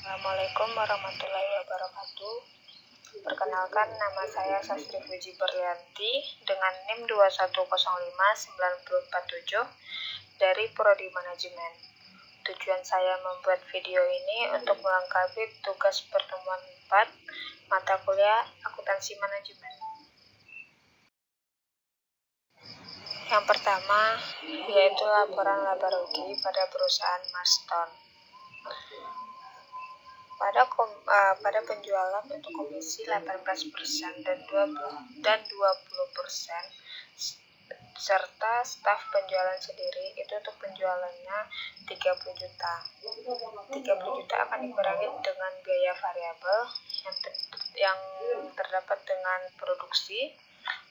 Assalamualaikum warahmatullahi wabarakatuh. Perkenalkan, nama saya Sastri Puji Berlianti dengan NIM 2105947 dari Prodi Manajemen. Tujuan saya membuat video ini untuk melengkapi tugas pertemuan 4 mata kuliah akuntansi manajemen. Yang pertama yaitu laporan laba rugi pada perusahaan Marston. Pada penjualan untuk komisi 18% dan 20% serta staf penjualan sendiri itu untuk penjualannya 30 juta. 30 juta akan dikurangi dengan biaya variabel yang terdapat dengan produksi.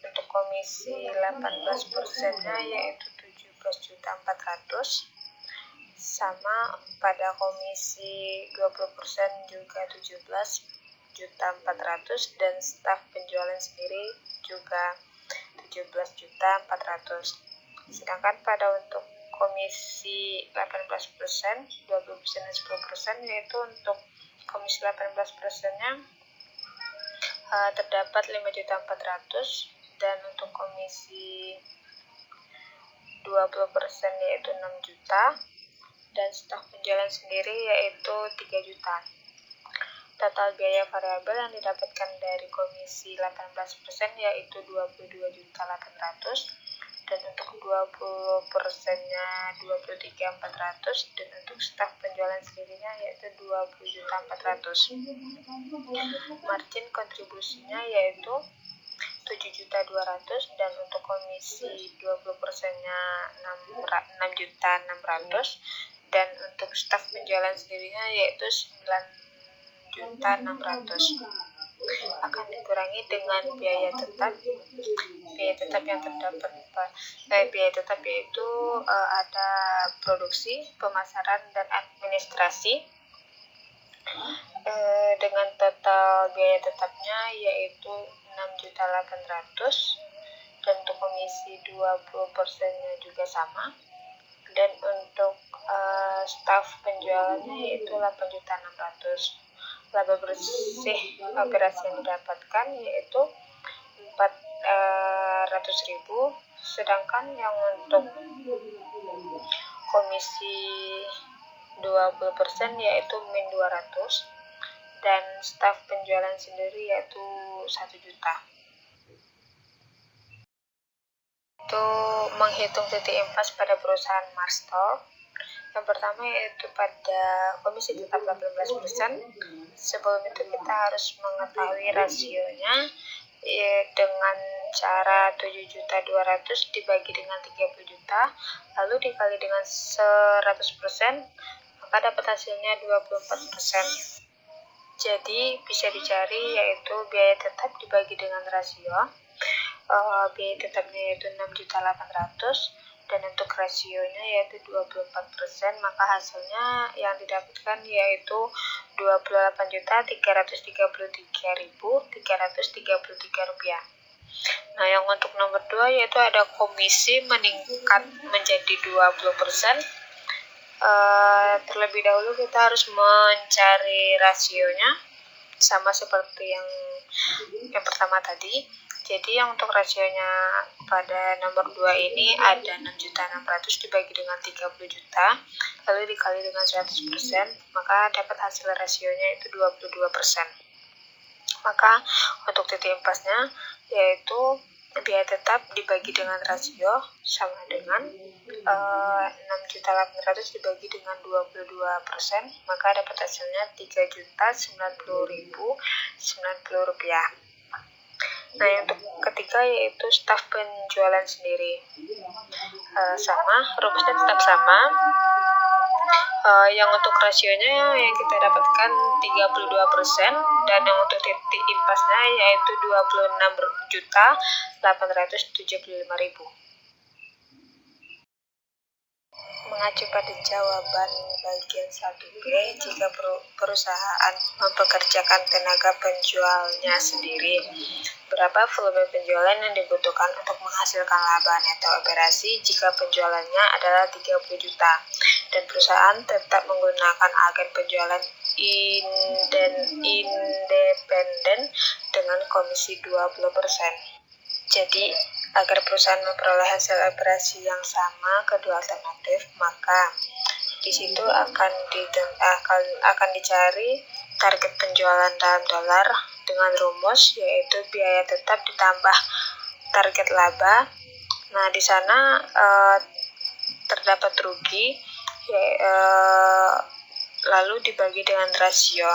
Untuk komisi 18%-nya yaitu 17.400.000, sama pada komisi 20% juga 17.400.000, dan staf penjualan sendiri juga 17.400.000. Sedangkan pada untuk komisi 18%, 20% dan 10% yaitu untuk komisi 18%-nya terdapat 5.400.000, dan untuk komisi 20% yaitu 6 juta, dan staf penjualan sendiri yaitu 3 juta. Total biaya variabel yang didapatkan dari komisi 18% yaitu 22.800.000, dan untuk 20%-nya 23.400.000, dan untuk staf penjualan sendirinya yaitu 20.400.000. Margin kontribusinya yaitu 7.200.000, dan untuk komisi 20%-nya 6.600.000, dan untuk staf penjualan sendirinya yaitu 9.600.000. Akan dikurangi dengan biaya tetap yang terdapat. Biaya tetap yaitu ada produksi, pemasaran, dan administrasi. Dengan total biaya tetapnya yaitu 6.800.000, dan untuk komisi 20%-nya juga sama, dan untuk staf penjualannya yaitu 8.600.000. Laba bersih operasi yang didapatkan yaitu 400.000, sedangkan yang untuk komisi 20% yaitu min 200, dan staf penjualan sendiri yaitu 1 juta. Itu menghitung titik impas pada perusahaan Marston. Yang pertama yaitu pada komisi tetap 18%. Sebelum itu kita harus mengetahui rasionya dengan cara 7.200.000 dibagi dengan 30 juta, lalu dikali dengan 100%, maka dapat hasilnya 24%. Jadi bisa dicari yaitu biaya tetap dibagi dengan rasio. Biaya tetapnya yaitu 6.800.000, dan untuk rasionya yaitu 24%, maka hasilnya yang didapatkan yaitu 28.333.333 rupiah. Nah, yang untuk nomor 2 yaitu ada komisi meningkat menjadi 20%. Terlebih dahulu kita harus mencari rasionya sama seperti yang pertama tadi. Jadi yang untuk rasionya pada nomor 2 ini ada 6.600.000 dibagi dengan 30 juta, lalu dikali dengan 100%, maka dapat hasil rasionya itu 22%. Maka untuk titik impasnya yaitu biaya tetap dibagi dengan rasio sama dengan 6.800.000 dibagi dengan 22%, maka dapat hasilnya 3.090.090 rupiah. Nah, yang untuk ketiga yaitu staf penjualan sendiri. Sama, rumusnya tetap sama. Yang untuk rasionya yang kita dapatkan 32%, dan yang untuk titik impasnya yaitu 26.875.000. Mengacu pada jawaban bagian 1B, jika perusahaan mempekerjakan tenaga penjualnya sendiri, berapa volume penjualan yang dibutuhkan untuk menghasilkan laba neto operasi jika penjualannya adalah 30 juta dan perusahaan tetap menggunakan agen penjualan independen dengan komisi 20%. Jadi, agar perusahaan memperoleh hasil operasi yang sama kedua alternatif, maka di situ akan dicari target penjualan dalam dolar dengan rumus yaitu biaya tetap ditambah target laba. Nah, di sana terdapat rugi lalu dibagi dengan rasio.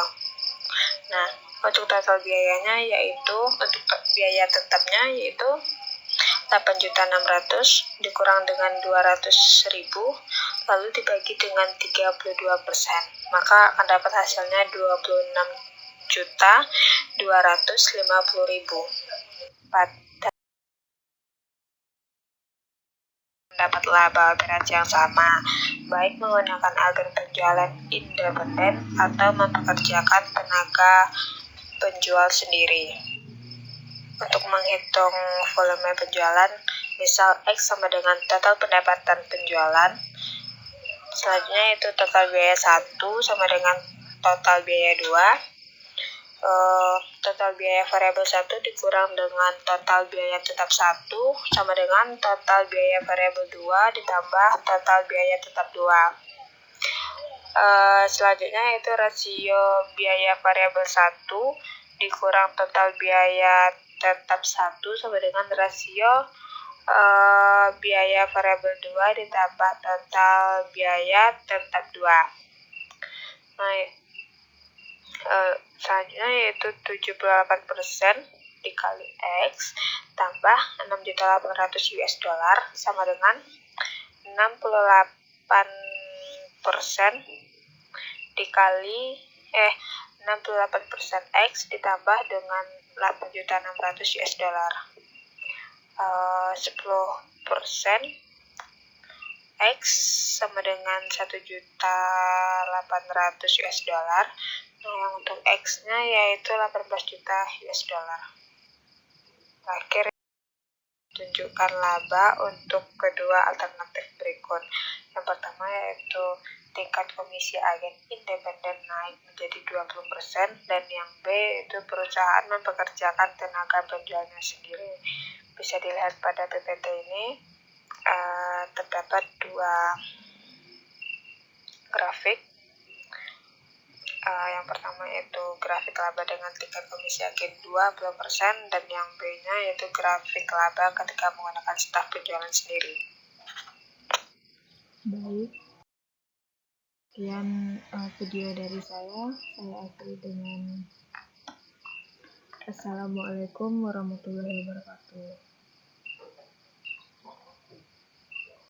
Nah, untuk total biayanya yaitu untuk biaya tetapnya yaitu 8.600.000 dikurang dengan 200.000 lalu dibagi dengan 32%, maka akan dapat hasilnya 26.250.000. Dapat laba operasi yang sama, baik menggunakan agen penjualan independen atau mempekerjakan tenaga penjual sendiri. Untuk menghitung volume penjualan, misal X sama dengan total pendapatan penjualan, selanjutnya itu total biaya 1 sama dengan total biaya 2. Total biaya variabel 1 dikurang dengan total biaya tetap 1 sama dengan total biaya variabel 2 ditambah total biaya tetap 2. Selanjutnya itu rasio biaya variabel 1 dikurang total biaya tetap 1 sama dengan rasio biaya variabel 2 ditambah total biaya tetap 2. Nah, selanjutnya yaitu 78% dikali X tambah 6.800 US dollar sama dengan 68% dikali 68% X ditambah dengan 8.600 US dollar. 10% X sama dengan 1.800 US dollar. Nah, untuk X-nya yaitu 18 juta US dollar. Terakhir, tunjukkan laba untuk kedua alternatif berikut. Yang pertama yaitu tingkat komisi agen independen naik menjadi 20% dan yang B itu perusahaan mempekerjakan tenaga penjualnya sendiri. Bisa dilihat pada PPT ini terdapat dua grafik. Yang pertama yaitu grafik laba dengan tingkat komisi agen 20% dan yang B-nya yaitu grafik laba ketika menggunakan staf penjualan sendiri. Baik, sekian video dari saya akhiri dengan Assalamualaikum warahmatullahi wabarakatuh.